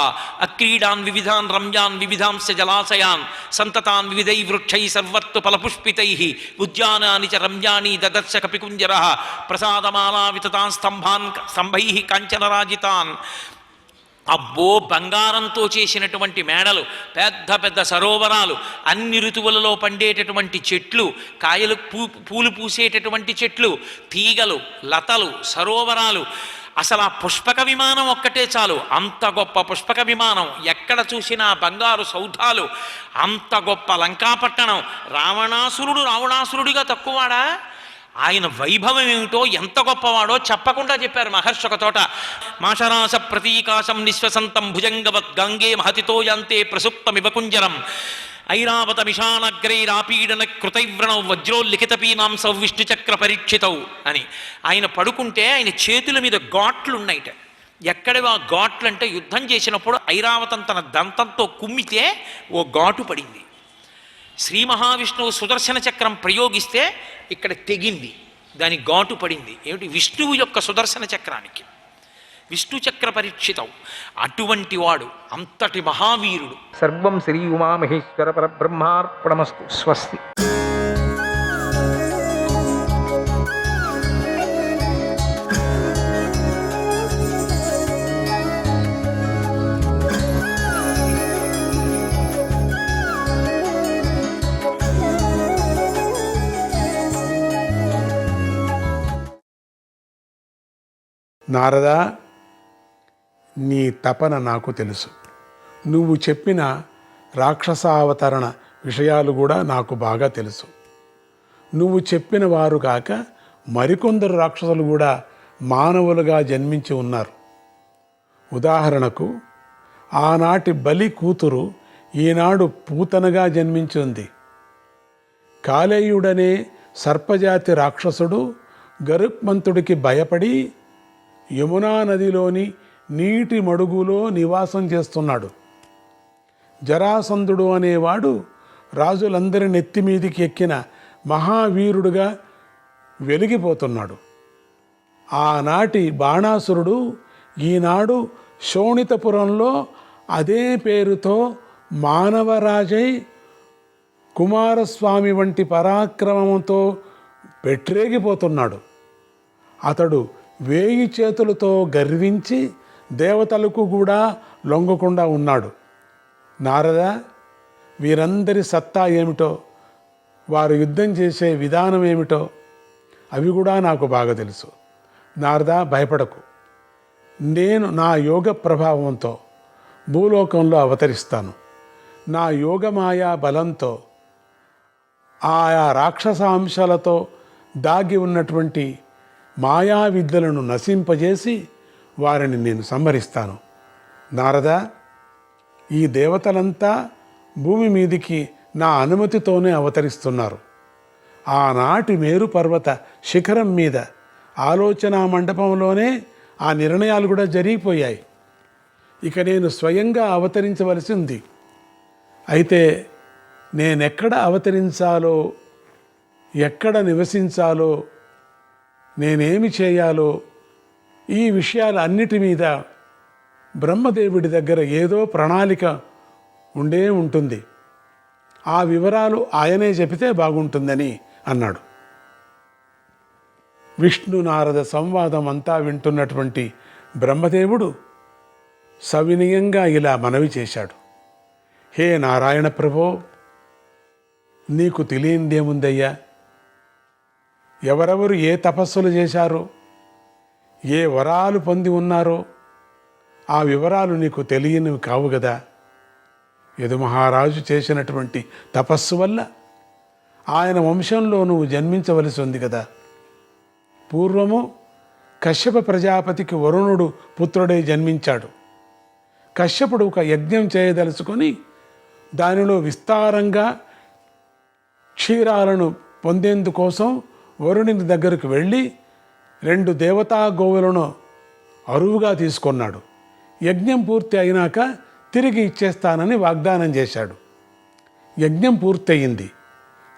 అక్రీడాన్ వివిధాన్ రమ్యాన్ వివిధాంశ జలాశయాన్ సంతతాన్ వివిధై వృక్షై సర్వత్తు ఫలపుష్పితైః ఉద్యానాని చ రమ్యాని దదర్శ కపికుంజరః ప్రసాదమాలా వితతాన్ స్తంభైః కాంచనరాజితాన్. అబ్బో, బంగారంతో చేసినటువంటి మేడలు, పెద్ద పెద్ద సరోవరాలు, అన్ని ఋతువులలో పండేటటువంటి చెట్లు, కాయలు పూలు పూసేటటువంటి చెట్లు, తీగలు, లతలు, సరోవరాలు. అసలు ఆ పుష్పక విమానం ఒక్కటే చాలు, అంత గొప్ప పుష్పక విమానం. ఎక్కడ చూసినా బంగారు సౌధాలు, అంత గొప్ప లంకాపట్టణం. రావణాసురుడిగా తక్కువవాడా? ఆయన వైభవం ఏమిటో, ఎంత గొప్పవాడో చెప్పకుండా చెప్పారు మహర్షి ఒక తోట. మాషరాస ప్రతీకాశం నిశ్వసంతం భుజంగవత్ గంగే మహతితో యాంతే ప్రసుప్తమివకుంజరం ఐరావత మిషానగ్రైరాపీడన కృతైవ్రణౌ వజ్రోల్లిఖితపీనాంసౌ విష్ణుచక్ర పరీక్షితౌ అని. ఆయన పడుకుంటే ఆయన చేతుల మీద ఘాట్లు ఉన్నాయిట. ఎక్కడవా ఘాట్లు అంటే, యుద్ధం చేసినప్పుడు ఐరావతం తన దంతంతో కుమ్మితే ఓ ఘాటు పడింది. శ్రీ మహావిష్ణువు సుదర్శన చక్రం ప్రయోగిస్తే ఇక్కడ తెగింది, దాని ఘాటు పడింది. ఏమిటి? విష్ణువు యొక్క సుదర్శన చక్రానికి. విష్ణు చక్ర పరీక్షితం. అటువంటి వాడు, అంతటి మహావీరుడు. సర్వం శ్రీ ఉమామహేశ్వర పరబ్రహ్మార్పణమస్తు. స్వస్తి. నారదా, నీ తపన నాకు తెలుసు. నువ్వు చెప్పిన రాక్షసావతరణ విషయాలు కూడా నాకు బాగా తెలుసు. నువ్వు చెప్పిన వారు కాక మరికొందరు రాక్షసులు కూడా మానవులుగా జన్మించి ఉన్నారు. ఉదాహరణకు, ఆనాటి బలి కూతురు ఈనాడు పూతనగా జన్మించింది. కాలేయుడనే సర్పజాతి రాక్షసుడు గరుత్మంతుడికి భయపడి యమునా నదిలోని నీటి మడుగులో నివాసం చేస్తున్నాడు. జరాసంధుడు అనేవాడు రాజులందరి నెత్తిమీదికి ఎక్కిన మహావీరుడుగా వెలిగిపోతున్నాడు. ఆనాటి బాణాసురుడు ఈనాడు శోణితపురంలో అదే పేరుతో మానవరాజై కుమారస్వామి వంటి పరాక్రమంతో పెట్టరేగిపోతున్నాడు. అతడు 1000 చేతులతో గర్వించి దేవతలకు కూడా లొంగకుండా ఉన్నాడు. నారద, వీరందరి సత్తా ఏమిటో, వారు యుద్ధం చేసే విధానం ఏమిటో అవి కూడా నాకు బాగా తెలుసు. నారద, భయపడకు. నేను నా యోగ ప్రభావంతో భూలోకంలో అవతరిస్తాను. నా యోగమాయా బలంతో ఆయా రాక్షసాంశాలతో దాగి ఉన్నటువంటి మాయా విద్యలను నశింపజేసి వారిని నేను సంహరిస్తాను. నారద, ఈ దేవతలంతా భూమి మీదికి నా అనుమతితోనే అవతరిస్తున్నారు. ఆనాటి మేరు పర్వత శిఖరం మీద ఆలోచనా మండపంలోనే ఆ నిర్ణయాలు కూడా జరిగిపోయాయి. ఇక నేను స్వయంగా అవతరించవలసి ఉంది. అయితే నేనెక్కడ అవతరించాలో, ఎక్కడ నివసించాలో, నేనేమి చేయాలో ఈ విషయాలన్నిటి మీద బ్రహ్మదేవుడి దగ్గర ఏదో ప్రణాళిక ఉండే ఉంటుంది. ఆ వివరాలు ఆయనే చెబితే బాగుంటుందని అన్నాడు. విష్ణు నారద సంవాదం అంతా వింటున్నటువంటి బ్రహ్మదేవుడు సవినయంగా ఇలా మనవి చేశాడు. హే నారాయణ ప్రభో, నీకు తెలియందేముందయ్యా? ఎవరెవరు ఏ తపస్సులు చేశారో, ఏ వరాలు పొంది ఉన్నారో ఆ వివరాలు నీకు తెలియనివి కావు కదా. యదుమహారాజు చేసినటువంటి తపస్సు వల్ల ఆయన వంశంలో నువ్వు జన్మించవలసి ఉంది కదా. పూర్వము కశ్యప ప్రజాపతికి వరుణుడు పుత్రుడై జన్మించాడు. కశ్యపుడు ఒక యజ్ఞం చేయదలుచుకొని దానిలో విస్తారంగా క్షీరాలను పొందేందుకోసం వరుణుని దగ్గరకు వెళ్ళి 2 దేవతా గోవులను అరువుగా తీసుకున్నాడు. యజ్ఞం పూర్తి అయినాక తిరిగి ఇచ్చేస్తానని వాగ్దానం చేశాడు. యజ్ఞం పూర్తయింది.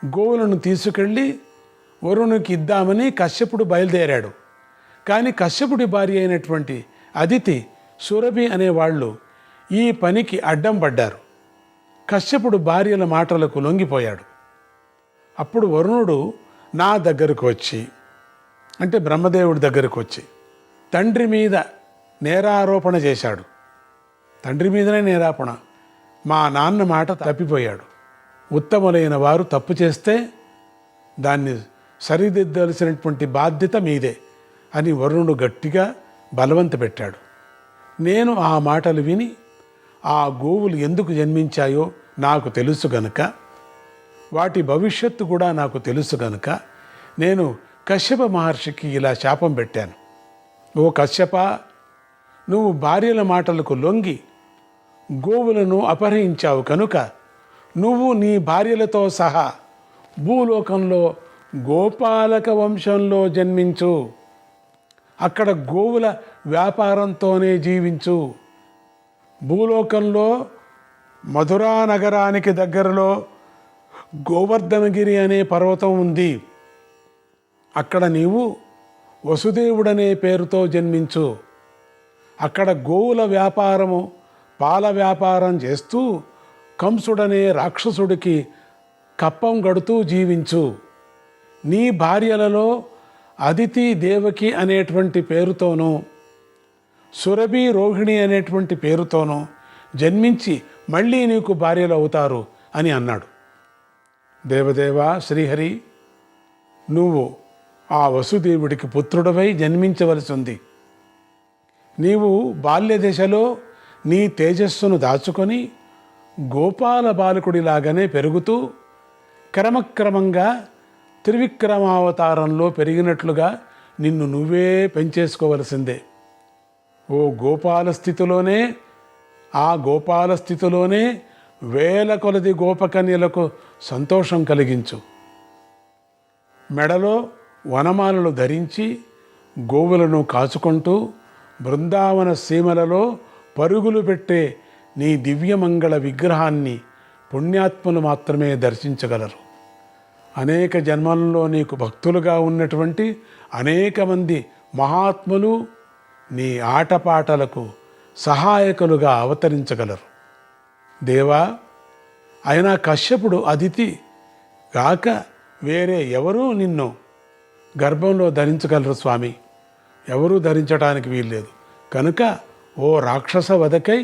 గోవులను తీసుకెళ్ళి వరుణునికి ఇద్దామని కశ్యపుడు బయలుదేరాడు. కానీ కశ్యపుడి భార్య అయినటువంటి అదితి, సురభి అనేవాళ్ళు ఈ పనికి అడ్డం పడ్డారు. కశ్యపుడు భార్యల మాటలకు లొంగిపోయాడు. అప్పుడు వరుణుడు నా దగ్గరకు వచ్చి, అంటే బ్రహ్మదేవుడి దగ్గరకు వచ్చి తండ్రి మీద నేరారోపణ చేశాడు. తండ్రి మీదనే నేరాపణ. మా నాన్న మాట తప్పిపోయాడు. ఉత్తములైన వారు తప్పు చేస్తే దాన్ని సరిదిద్దవలసినటువంటి బాధ్యత మీదే అని వరుణుడు గట్టిగా బలవంత పెట్టాడు. నేను ఆ మాటలు విని ఆ గోవులు ఎందుకు జన్మించాయో నాకు తెలుసు గనుక, వాటి భవిష్యత్తు కూడా నాకు తెలుసు గనుక నేను కశ్యప మహర్షికి ఇలా శాపం పెట్టాను. ఓ కశ్యప, నువ్వు భార్యల మాటలకు లొంగి గోవులను అపహరించావు కనుక నువ్వు నీ భార్యలతో సహా భూలోకంలో గోపాలక వంశంలో జన్మించు. అక్కడ గోవుల వ్యాపారంతోనే జీవించు. భూలోకంలో మధురా నగరానికి దగ్గరలో గోవర్ధనగిరి అనే పర్వతం ఉంది. అక్కడ నీవు వసుదేవుడనే పేరుతో జన్మించు. అక్కడ గోవుల వ్యాపారము, పాల వ్యాపారం చేస్తూ కంసుడనే రాక్షసుడికి కప్పం గడుతూ జీవించు. నీ భార్యలలో అదితి, దేవకి అనేటువంటి పేరుతోనూ, సురభి, రోహిణి అనేటువంటి పేరుతోనూ జన్మించి మళ్ళీ నీకు భార్యలు అవుతారు అని అన్నాడు. దేవదేవ శ్రీహరి, నువ్వు ఆ వసుదేవుడికి పుత్రుడవై జన్మించవలసి ఉంది. నీవు బాల్య దశలో నీ తేజస్సును దాచుకొని గోపాల బాలకుడిలాగానే పెరుగుతూ క్రమక్రమంగా త్రివిక్రమావతారంలో పెరిగినట్లుగా నిన్ను నువ్వే పెంచేసుకోవలసిందే. ఓ గోపాల స్థితిలోనే, ఆ గోపాల స్థితిలోనే వేల కొలది గోపకన్యలకు సంతోషం కలిగించు. మెడలో వనమాలలు ధరించి గోవులను కాచుకుంటూ బృందావన సీమలలో పరుగులు పెట్టే నీ దివ్యమంగళ విగ్రహాన్ని పుణ్యాత్ములు మాత్రమే దర్శించగలరు. అనేక జన్మలలో నీకు భక్తులుగా ఉన్నటువంటి అనేక మంది మహాత్ములు నీ ఆటపాటలకు సహాయకులుగా అవతరించగలరు. దేవా, అయినా కశ్యపుడు అదితి గాక వేరే ఎవరూ నిన్ను గర్భంలో ధరించగలరు స్వామి. ఎవరూ ధరించడానికి వీల్లేదు. కనుక ఓ రాక్షస వధకై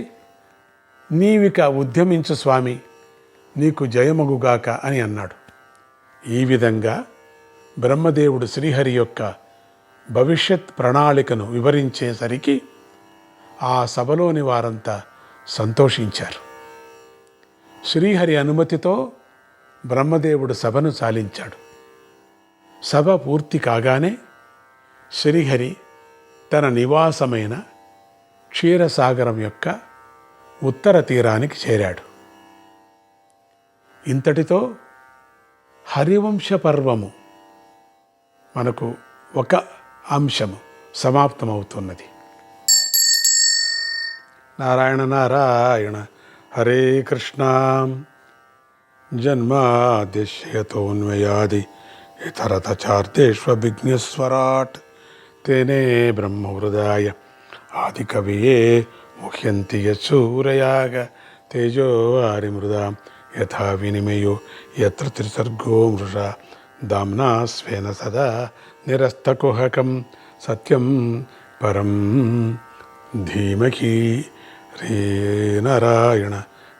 నీవిక ఉద్యమించు స్వామి, నీకు జయమగుగాక అని అన్నాడు. ఈ విధంగా బ్రహ్మదేవుడు శ్రీహరి యొక్క భవిష్యత్ ప్రణాళికను వివరించేసరికి ఆ సభలోని వారంతా సంతోషించారు. శ్రీహరి అనుమతితో బ్రహ్మదేవుడు సభను చాలించాడు. సభ పూర్తి కాగానే శ్రీహరి తన నివాసమైన క్షీరసాగరం యొక్క ఉత్తర తీరానికి చేరాడు. ఇంతటితో హరివంశ పర్వము మనకు ఒక అంశము సమాప్తమవుతున్నది. నారాయణ నారాయణ హరే కృష్ణ. జన్మాద్యతోన్వయాది ఇతరతచార్దేష్విఘ్నస్వరాట్ తేనే బ్రహ్మహృదాయ ఆదికవియే ముహ్యంతి యశూరయాగ తేజో వారిమృదా యథా వినిమయో యత్ర త్రిసర్గో మృషా దామ్నా స్వేన సదా నిరస్తకుహకం సత్యం పరం ధీమహి. రే నారాయణ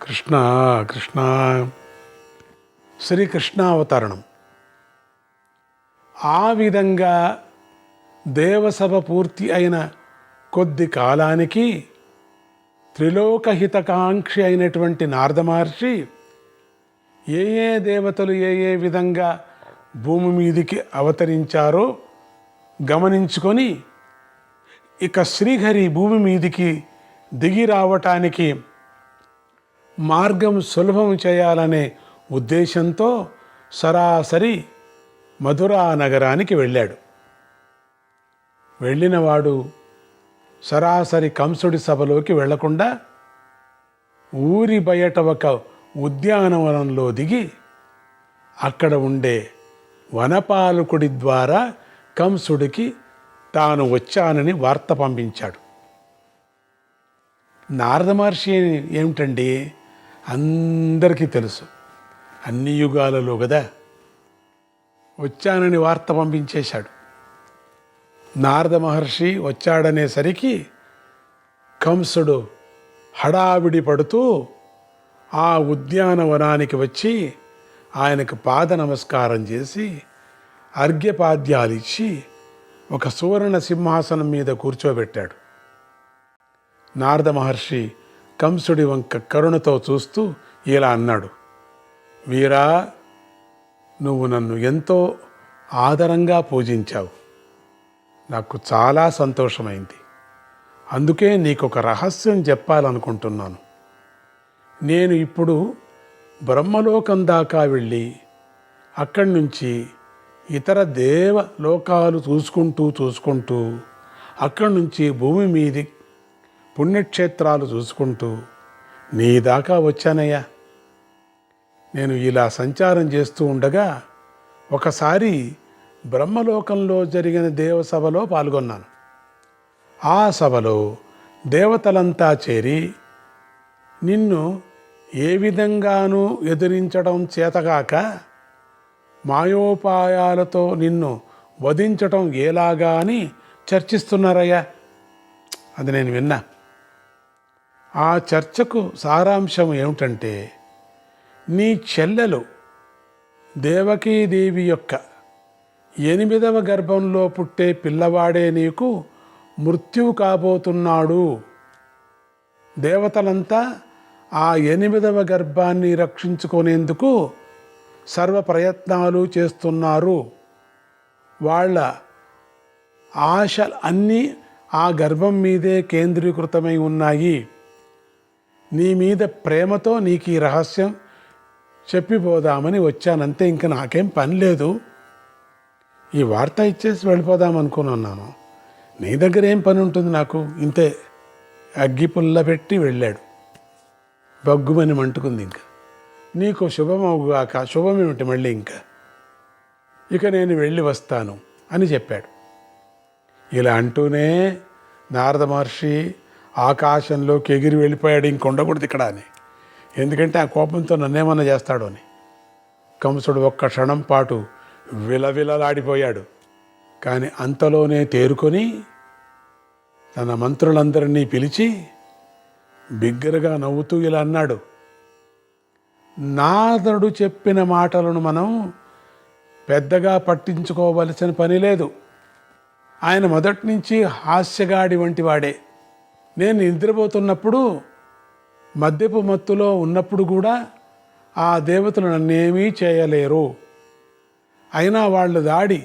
కృష్ణ కృష్ణ. శ్రీకృష్ణావతరణం. ఆ విధంగా దేవసభ పూర్తి అయిన కొద్ది కాలానికి త్రిలోకహితకాంక్షి అయినటువంటి నారద మహర్షి ఏ ఏ దేవతలు ఏ ఏ విధంగా భూమి మీదికి అవతరించారో గమనించుకొని ఇక శ్రీహరి భూమి మీదికి దిగి రావటానికి మార్గం సులభం చేయాలనే ఉద్దేశంతో సరాసరి మధురా నగరానికి వెళ్ళాడు. వెళ్ళినవాడు సరాసరి కంసుడి సభలోకి వెళ్లకుండా ఊరి బయట ఒక ఉద్యానవనంలో దిగి అక్కడ ఉండే వనపాలకుడి ద్వారా కంసుడికి తాను వచ్చానని వార్త పంపించాడు. నారద మహర్షి ఏమిటండి, అందరికీ తెలుసు, అన్ని యుగాలలో కదా, వచ్చానని వార్త పంపించేశాడు. నారద మహర్షి వచ్చాడనేసరికి కంసుడు హడావిడి పడుతూ ఆ ఉద్యానవనానికి వచ్చి ఆయనకు పాద నమస్కారం చేసి అర్ఘ్యపాద్యాలు ఇచ్చి ఒక సువర్ణ సింహాసనం మీద కూర్చోబెట్టాడు. నారద మహర్షి కంసుడి వంక కరుణతో చూస్తూ ఇలా అన్నాడు, వీరా, నువ్వు నన్ను ఎంతో ఆదరంగా పూజించావు, నాకు చాలా సంతోషమైంది. అందుకే నీకొక రహస్యం చెప్పాలనుకుంటున్నాను. నేను ఇప్పుడు బ్రహ్మలోకం దాకా వెళ్ళి అక్కడి నుంచి ఇతర దేవలోకాలు చూసుకుంటూ అక్కడి నుంచి భూమి మీది పుణ్యక్షేత్రాలు చూసుకుంటూ నీ దాకా వచ్చానయ్యా. నేను ఇలా సంచారం చేస్తూ ఉండగా ఒకసారి బ్రహ్మలోకంలో జరిగిన దేవసభలో పాల్గొన్నాను. ఆ సభలో దేవతలంతా చేరి నిన్ను ఏ విధంగానూ ఎదిరించడం చేతగాక మాయోపాయాలతో నిన్ను వధించటం ఎలాగా అని చర్చిస్తున్నారయ్యా. అది నేను విన్నా. ఆ చర్చకు సారాంశం ఏమిటంటే, నీ చెల్లెలు దేవకీదేవి యొక్క 8వ గర్భంలో పుట్టే పిల్లవాడే నీకు మృత్యువు కాబోతున్నాడు. దేవతలంతా ఆ 8వ గర్భాన్ని రక్షించుకునేందుకు సర్వ ప్రయత్నాలు చేస్తున్నారు. వాళ్ళ ఆశ అన్నీ ఆ గర్భం మీదే కేంద్రీకృతమై ఉన్నాయి. నీ మీద ప్రేమతో నీకు ఈ రహస్యం చెప్పిపోదామని వచ్చానంతే, ఇంకా నాకేం పని లేదు. ఈ వార్త ఇచ్చేసి వెళ్ళిపోదాం అనుకున్నాను. నీ దగ్గర ఏం పని ఉంటుంది నాకు, ఇంతే. అగ్గి పుల్ల పెట్టి వెళ్ళాడు. బగ్గుమని మంటుకుంది. ఇంకా నీకు శుభమవుగాక. శుభమేమిటి మళ్ళీ ఇంకా, ఇక నేను వెళ్ళి వస్తాను అని చెప్పాడు. ఇలా అంటూనే నారద మహర్షి ఆకాశంలోకి ఎగిరి వెళ్ళిపోయాడు. ఇంక ఉండకూడదు ఇక్కడ అని, ఎందుకంటే ఆ కోపంతో నన్నేమన్నా చేస్తాడు అని. కంసుడు ఒక్క క్షణం పాటు విలవిలలాడిపోయాడు. కానీ అంతలోనే తేరుకొని తన మంత్రులందరినీ పిలిచి బిగ్గరగా నవ్వుతూ ఇలా అన్నాడు, నారదుడు చెప్పిన మాటలను మనం పెద్దగా పట్టించుకోవలసిన పని లేదు. ఆయన మొదటి నుంచి హాస్యగాడి వంటి వాడే. నేను నిద్రపోతున్నప్పుడు, మద్యపు మత్తులో ఉన్నప్పుడు కూడా ఆ దేవతలు నన్నేమీ చేయలేరు. అయినా వాళ్ళు దాడి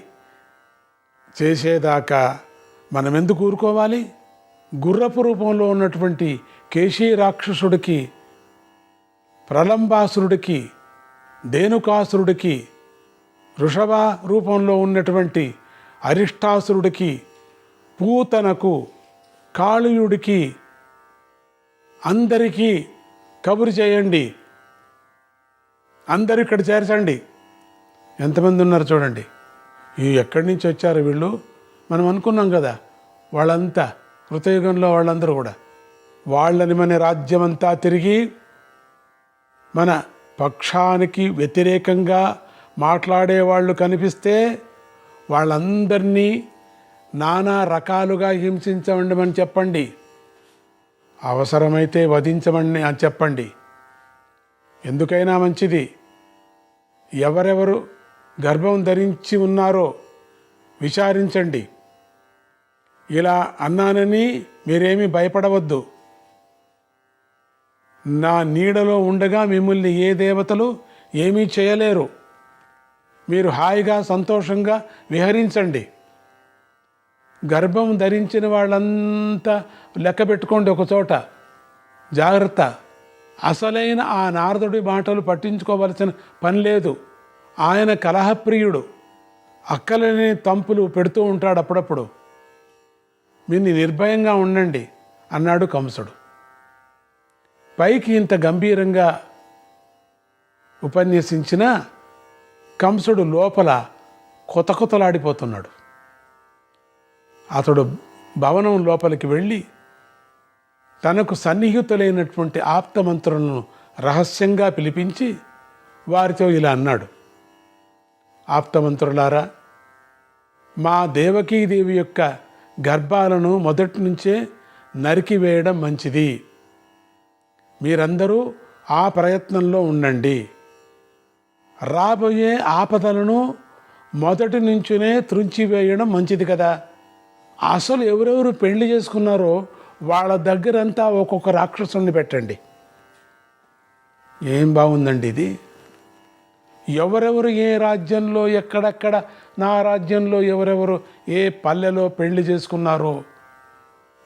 చేసేదాకా మనం ఎందుకు ఊరుకోవాలి? గుర్రపు రూపంలో ఉన్నటువంటి కేశీ రాక్షసుడికి, ప్రలంబాసురుడికి, ధేనుకాసురుడికి, వృషభ రూపంలో ఉన్నటువంటి అరిష్టాసురుడికి, పూతనకు, కాళీయుడికి అందరికీ కబురు చేయండి. అందరూ ఇక్కడ చేర్చండి. ఎంతమంది ఉన్నారు చూడండి. ఈ ఎక్కడి నుంచి వచ్చారు వీళ్ళు? మనం అనుకున్నాం కదా, వాళ్ళంతా కృతయుగంలో వాళ్ళందరూ కూడా వాళ్ళని మన రాజ్యమంతా తిరిగి మన పక్షానికి వ్యతిరేకంగా మాట్లాడేవాళ్ళు కనిపిస్తే వాళ్ళందరినీ నానా రకాలుగా హింసించమని చెప్పండి. అవసరమైతే వధించమని అని చెప్పండి. ఎందుకైనా మంచిది. ఎవరెవరు గర్భం ధరించి ఉన్నారో విచారించండి. ఇలా అన్నానని మీరేమీ భయపడవద్దు. నా నీడలో ఉండగా మిమ్మల్ని ఏ దేవతలు ఏమీ చేయలేరు. మీరు హాయిగా సంతోషంగా విహరించండి. గర్భం ధరించిన వాళ్ళంతా లెక్క పెట్టుకోండి ఒక చోట. జాగ్రత్త. అసలైన ఆ నారదుడి మాటలు పట్టించుకోవలసిన పని లేదు. ఆయన కలహప్రియుడు, అక్కలని తంపులు పెడుతూ ఉంటాడు అప్పుడప్పుడు. మీరు నిర్భయంగా ఉండండి అన్నాడు కంసుడు. పైకి ఇంత గంభీరంగా ఉపన్యసించిన కంసుడు లోపల కొతకొతలాడిపోతున్నాడు. అతడు భవనం లోపలికి వెళ్ళి తనకు సన్నిహితులైనటువంటి ఆప్తమంత్రులను రహస్యంగా పిలిపించి వారితో ఇలా అన్నాడు, ఆప్తమంత్రులారా, మా దేవకీదేవి యొక్క గర్భాలను మొదటి నుంచే నరికివేయడం మంచిది. మీరందరూ ఆ ప్రయత్నంలో ఉండండి. రాబోయే ఆపదలను మొదటి నుంచినే త్రుంచివేయడం మంచిది కదా. అసలు ఎవరెవరు పెళ్లి చేసుకున్నారో వాళ్ళ దగ్గరంతా ఒక్కొక్క రాక్షసుని పెట్టండి. ఏం బాగుందండి ఇది. ఎవరెవరు ఏ రాజ్యంలో ఎక్కడెక్కడ, నా రాజ్యంలో ఎవరెవరు ఏ పల్లెలో పెళ్లి చేసుకున్నారో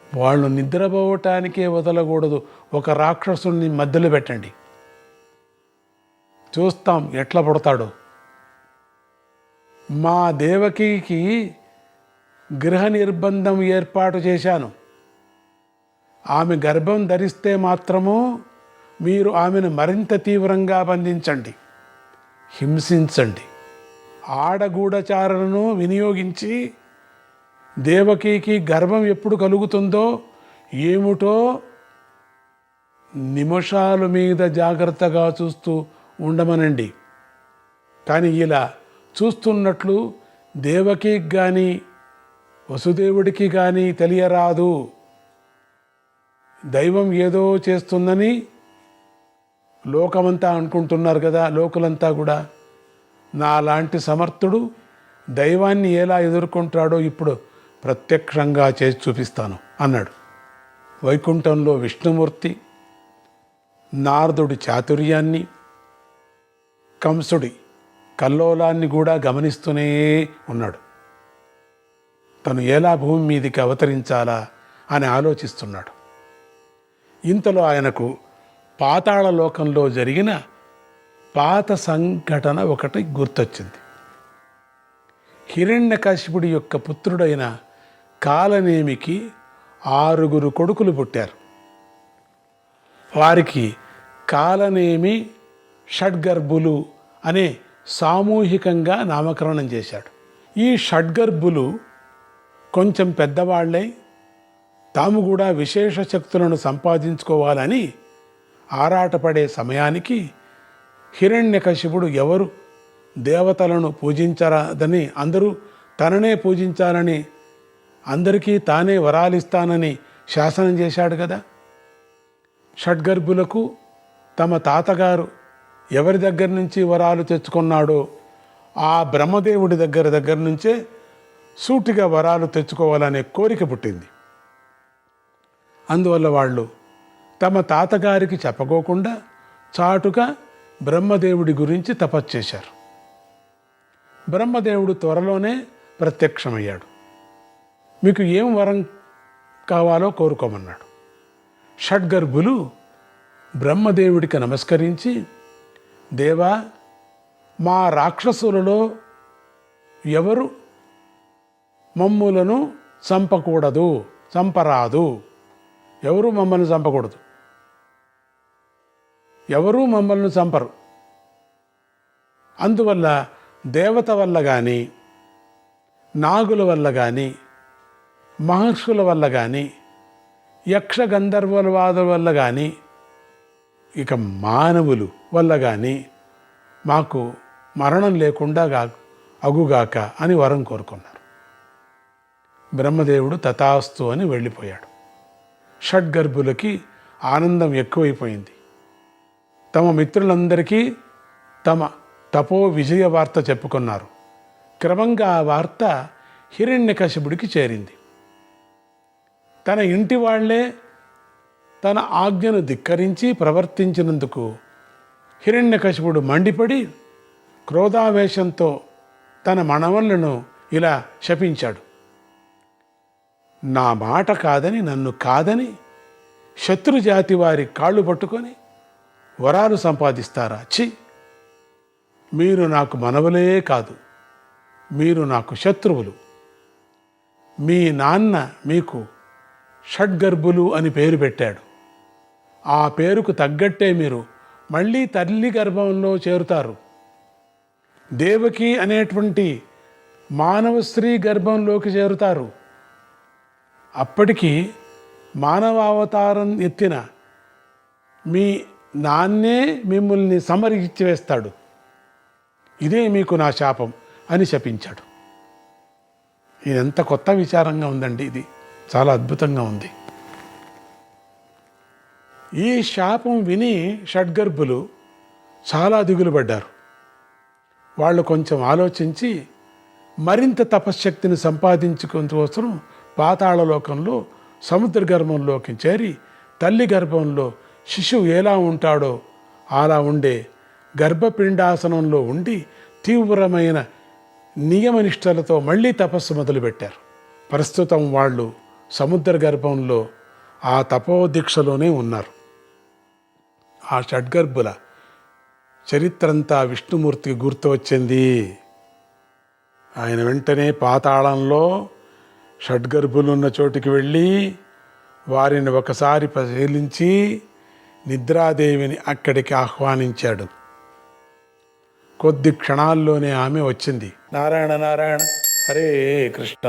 వాళ్ళు నిద్రపోవటానికే వదలకూడదు. ఒక రాక్షసుని మధ్యలో పెట్టండి. చూస్తాం ఎట్లా పడతాడో. మా దేవకికి గృహ నిర్బంధం ఏర్పాటు చేశాను. ఆమె గర్భం ధరిస్తే మాత్రము మీరు ఆమెను మరింత తీవ్రంగా బంధించండి, హింసించండి. ఆడగూఢచారులను వినియోగించి దేవకికి గర్భం ఎప్పుడు కలుగుతుందో ఏమిటో నిమిషాల మీద జాగ్రత్తగా చూస్తూ ఉండమనండి. కానీ ఇలా చూస్తున్నట్లు దేవకి కానీ వసుదేవుడికి కానీ తెలియరాదు. దైవం ఏదో చేస్తుందని లోకమంతా అనుకుంటున్నారు కదా. లోకులంతా కూడా నాలాంటి సమర్థుడు దైవాన్ని ఎలా ఎదుర్కొంటాడో ఇప్పుడు ప్రత్యక్షంగా చేసి చూపిస్తాను అన్నాడు. వైకుంఠంలో విష్ణుమూర్తి నారదుడి చాతుర్యాన్ని, కంసుడి కల్లోలాన్ని కూడా గమనిస్తూనే ఉన్నాడు. తను ఎలా భూమి మీదికి అవతరించాలా అని ఆలోచిస్తున్నాడు. ఇంతలో ఆయనకు పాతాళ లోకంలో జరిగిన పాత సంఘటన ఒకటి గుర్తొచ్చింది. హిరణ్యకశిపుడి యొక్క పుత్రుడైన కాలనేమికి 6 కొడుకులు పుట్టారు. వారికి కాలనేమి షడ్గర్భులు అనే సామూహికంగా నామకరణం చేశాడు. ఈ షడ్గర్భులు కొంచెం పెద్దవాళ్ళై తాము కూడా విశేష శక్తులను సంపాదించుకోవాలని ఆరాటపడే సమయానికి హిరణ్యకశిపుడు ఎవరు దేవతలను పూజించరాదని, అందరూ తననే పూజించాలని, అందరికీ తానే వరాలిస్తానని శాసనం చేశాడు కదా. షడ్గర్భులకు తమ తాతగారు ఎవరి దగ్గర నుంచి వరాలు తెచ్చుకున్నాడో ఆ బ్రహ్మదేవుడి దగ్గర నుంచే సూటిగా వరాలు తెచ్చుకోవాలనే కోరిక పుట్టింది. అందువల్ల వాళ్ళు తమ తాతగారికి చెప్పకోకుండా చాటుగా బ్రహ్మదేవుడి గురించి తపస్సు చేశారు. బ్రహ్మదేవుడు త్వరలోనే ప్రత్యక్షమయ్యాడు. మీకు ఏం వరం కావాలో కోరుకోమన్నాడు. షడ్గర్భులు బ్రహ్మదేవుడికి నమస్కరించి, దేవా, మా రాక్షసులలో ఎవరు మమ్ములను చంపకూడదు, చంపరాదు, ఎవరు మమ్మల్ని చంపకూడదు, ఎవరూ మమ్మల్ని చంపరు. అందువల్ల దేవత వల్ల కానీ, నాగుల వల్ల కానీ, మహర్షుల వల్ల కానీ, యక్ష గంధర్వవాదుల వల్ల కానీ, ఇక మానవులు వల్ల కానీ మాకు మరణం లేకుండా అగుగాక అని వరం కోరుకున్నారు. బ్రహ్మదేవుడు తథాస్తు అని వెళ్ళిపోయాడు. షడ్గర్భులకి ఆనందం ఎక్కువైపోయింది. తమ మిత్రులందరికీ తమ తపో విజయ వార్త చెప్పుకున్నారు. క్రమంగా ఆ వార్త హిరణ్యకశిపుడికి చేరింది. తన ఇంటి వాళ్లే తన ఆజ్ఞను ధిక్కరించి ప్రవర్తించినందుకు హిరణ్యకశిపుడు మండిపడి క్రోధావేశంతో తన మనవళ్లను ఇలా శపించాడు. నా మాట కాదని, నన్ను కాదని శత్రుజాతి వారి కాళ్ళు పట్టుకొని వరాలు సంపాదిస్తారా? ఛీ! మీరు నాకు మనవలే కాదు, మీరు నాకు శత్రువులు. మీ నాన్న మీకు షడ్గర్భులు అని పేరు పెట్టాడు. ఆ పేరుకు తగ్గట్టే మీరు మళ్ళీ తల్లి గర్భంలో చేరుతారు. దేవకి అనేటువంటి మానవ స్త్రీ గర్భంలోకి చేరుతారు. అప్పటికి మానవావతారం ఎత్తిన మీ నాన్నే మిమ్మల్ని సమరించి వేస్తాడు. ఇదే మీకు నా శాపం అని శపించాడు. ఇదంత కొత్త విచారంగా ఉందండి. ఇది చాలా అద్భుతంగా ఉంది. ఈ శాపం విని షడ్గర్భులు చాలా దిగులు పడ్డారు. వాళ్ళు కొంచెం ఆలోచించి మరింత తపశ్శక్తిని సంపాదించుకునే కోసం పాతాళలోకంలో సముద్ర గర్భంలోకి చేరి తల్లి గర్భంలో శిశువు ఎలా ఉంటాడో అలా ఉండే గర్భపిండాసనంలో ఉండి తీవ్రమైన నియమనిష్టలతో మళ్ళీ తపస్సు మొదలుపెట్టారు. ప్రస్తుతం వాళ్ళు సముద్ర గర్భంలో ఆ తపోదీక్షలోనే ఉన్నారు. ఆ షడ్గర్భుల చరిత్రంతా విష్ణుమూర్తికి గుర్తు వచ్చింది. ఆయన వెంటనే పాతాళంలో షడ్గర్భులున్న చోటికి వెళ్ళి వారిని ఒకసారి పరిశీలించి నిద్రాదేవిని అక్కడికి ఆహ్వానించాడు. కొద్ది క్షణాల్లోనే ఆమె వచ్చింది. నారాయణ నారాయణ, హరే కృష్ణ.